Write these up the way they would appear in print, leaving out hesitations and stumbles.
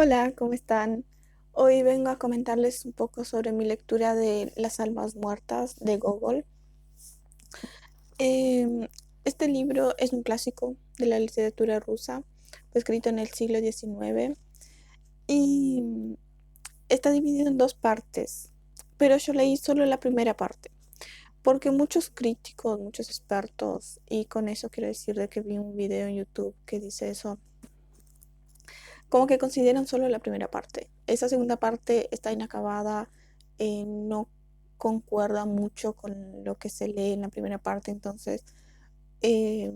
Hola, ¿cómo están? Hoy vengo a comentarles un poco sobre mi lectura de Las almas muertas de Gogol. Em, este libro es un clásico de la literatura rusa, fue escrito en el siglo XIX y está dividido en dos partes, pero yo leí solo la primera parte, porque muchos críticos, muchos expertos, y con eso quiero decir de que vi un video en YouTube que dice eso, como que consideran solo la primera parte. Esa segunda parte está inacabada, no concuerda mucho con lo que se lee en la primera parte, entonces eh,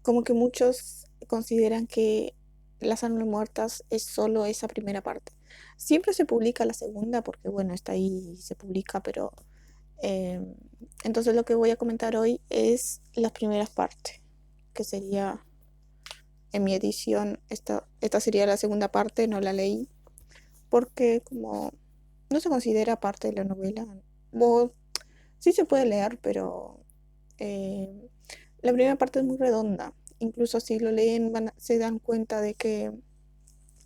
como que muchos consideran que Las almas muertas es solo esa primera parte. Siempre se publica la segunda porque bueno, está ahí y se publica, pero eh, entonces lo que voy a comentar hoy es las primeras partes, que sería en mi edición, esta sería la segunda parte, no la leí porque como no se considera parte de la novela, o sí se puede leer, pero eh, la primera parte es muy redonda. Incluso si lo leen se dan cuenta de que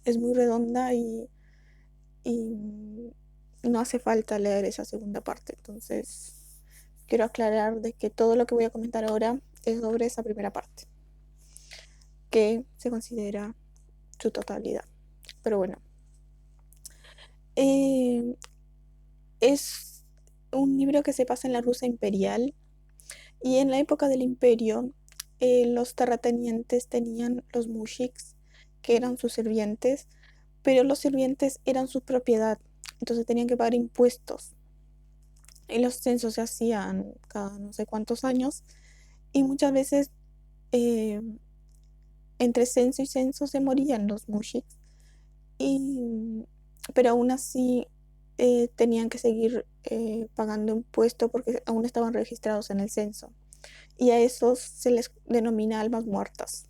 es muy redonda y no hace falta leer esa segunda parte. Entonces, quiero aclarar de que todo lo que voy a comentar ahora es sobre esa primera parte, que se considera su totalidad. Pero bueno, eh, es un libro que se pasa en la Rusia imperial y en la época del imperio los terratenientes tenían los mushiks, que eran sus sirvientes, pero los sirvientes eran su propiedad, entonces tenían que pagar impuestos. Y los censos se hacían cada no sé cuántos años y muchas veces eh, entre censo y censo se morían los mushiks, y, pero aún así tenían que seguir pagando impuestos porque aún estaban registrados en el censo. Y a esos se les denomina almas muertas,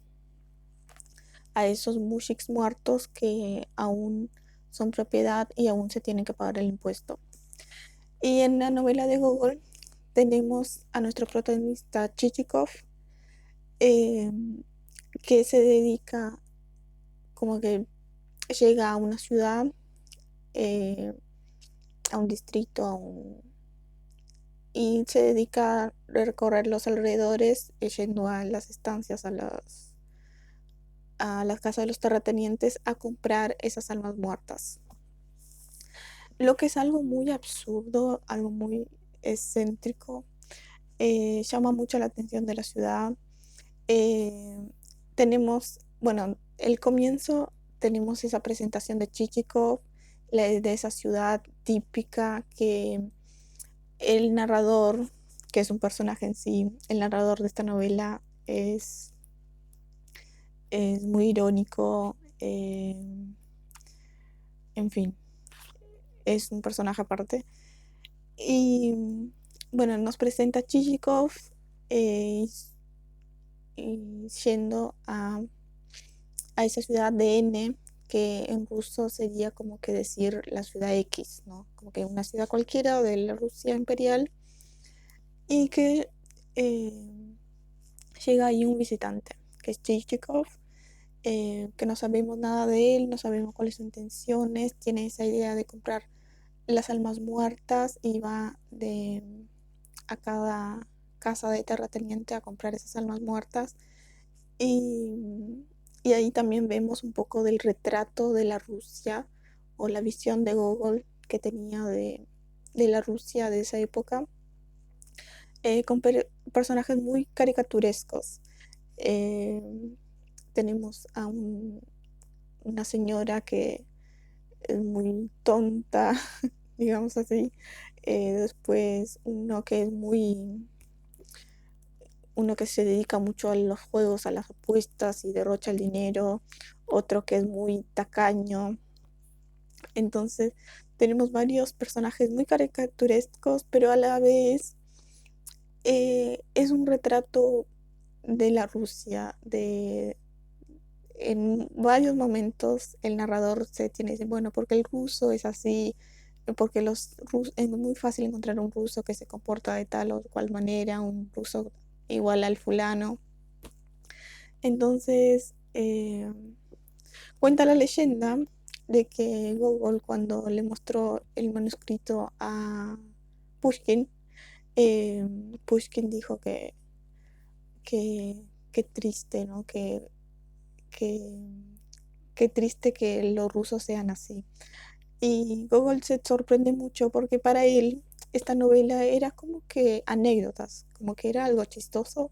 a esos mushiks muertos que aún son propiedad y aún se tienen que pagar el impuesto. Y en la novela de Gogol tenemos a nuestro protagonista Chichikov, eh, que se dedica, como que llega a una ciudad, eh, a un distrito, y se dedica a recorrer los alrededores, yendo a las estancias, a las casas de los terratenientes a comprar esas almas muertas. Lo que es algo muy absurdo, algo muy excéntrico, llama mucho la atención de la ciudad. Eh, tenemos, bueno, el comienzo, tenemos esa presentación de Chichikov, de esa ciudad típica que el narrador, que es un personaje en sí, el narrador de esta novela es muy irónico, en fin, es un personaje aparte. Y bueno, nos presenta a Chichikov eh, y yendo a esa ciudad de N, que en ruso sería como que decir la ciudad X, ¿no? Como que una ciudad cualquiera de la Rusia imperial, y que eh, llega ahí un visitante, que es Chichikov, que no sabemos nada de él, no sabemos cuáles son sus intenciones, tiene esa idea de comprar las almas muertas y va a cada casa de terrateniente a comprar esas almas muertas. Y, y ahí también vemos un poco del retrato de la Rusia o la visión de Gogol que tenía de la Rusia de esa época, con personajes muy caricaturescos. Eh, tenemos a una señora que es muy tonta, digamos así. Después uno que se dedica mucho a los juegos, a las apuestas y derrocha el dinero, otro que es muy tacaño. Entonces tenemos varios personajes muy caricaturescos, pero a la vez es un retrato de la Rusia, en varios momentos el narrador se tiene, dice, bueno, porque el ruso es así, porque es muy fácil encontrar un ruso que se comporta de tal o cual manera, un ruso igual al fulano. Entonces, Cuenta la leyenda de que Gogol, cuando le mostró el manuscrito a Pushkin, eh, Pushkin dijo que, que triste, ¿no? Que, que triste que los rusos sean así. Y Gogol se sorprende mucho porque para él esta novela era como que anécdotas, como que era algo chistoso,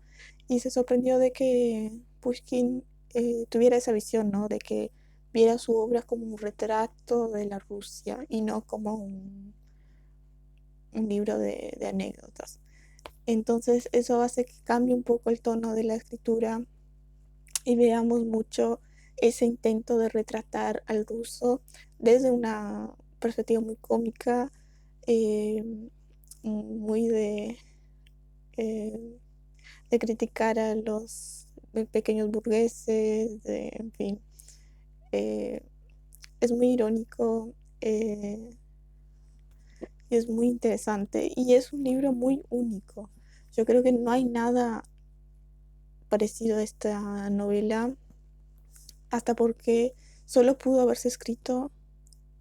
y se sorprendió de que Pushkin tuviera esa visión, ¿no? De que viera su obra como un retrato de la Rusia y no como un libro de anécdotas. Entonces eso hace que cambie un poco el tono de la escritura y veamos mucho ese intento de retratar al ruso desde una perspectiva muy cómica, eh, muy eh, de criticar a los pequeños burgueses, en fin, eh, es muy irónico, y es muy interesante y es un libro muy único. Yo creo que no hay nada parecido a esta novela, hasta porque solo pudo haberse escrito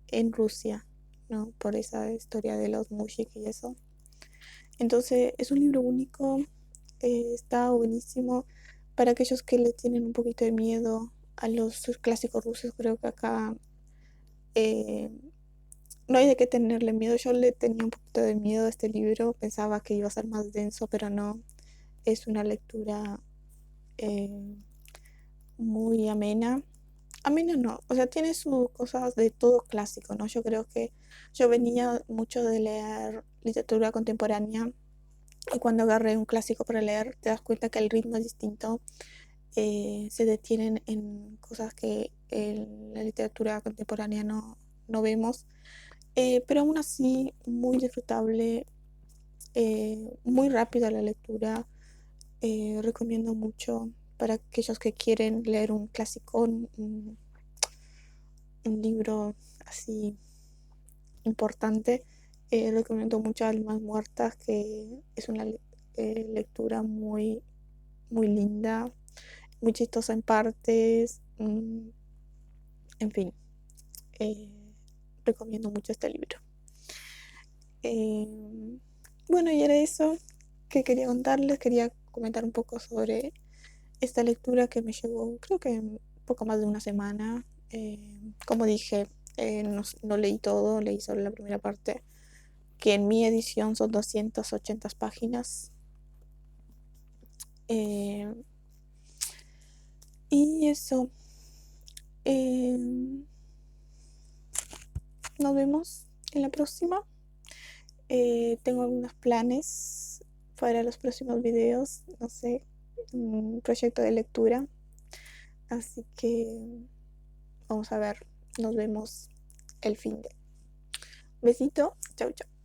en Rusia, ¿no? Por esa historia de los Mushik y eso. Entonces es un libro único, está buenísimo para aquellos que le tienen un poquito de miedo a los clásicos rusos. Creo que acá eh, no hay de qué tenerle miedo. Yo le tenía un poquito de miedo a este libro, pensaba que iba a ser más denso, pero no. Es una lectura eh, muy amena. Amena no, o sea, tiene sus cosas de todo clásico, ¿no? Yo creo que yo venía mucho de leer literatura contemporánea, y cuando agarré un clásico para leer te das cuenta que el ritmo es distinto, se detienen en cosas que en la literatura contemporánea no vemos, pero aún así muy disfrutable, muy rápida la lectura. Recomiendo mucho para aquellos que quieren leer un clásico, un libro así importante. Recomiendo mucho Almas Muertas, que es una lectura muy linda, muy chistosa en partes, en fin, eh, recomiendo mucho este libro. Eh, bueno, y era eso que quería contarles. Quería comentar un poco sobre esta lectura que me llevó, creo que un poco más de una semana. Como dije, no leí todo, leí solo la primera parte, que en mi edición son 280 páginas. Eh, y eso, eh, nos vemos en la próxima. Tengo algunos planes para los próximos videos, no sé, un proyecto de lectura. Así que vamos a ver, nos vemos el fin de. Besito, chau chau.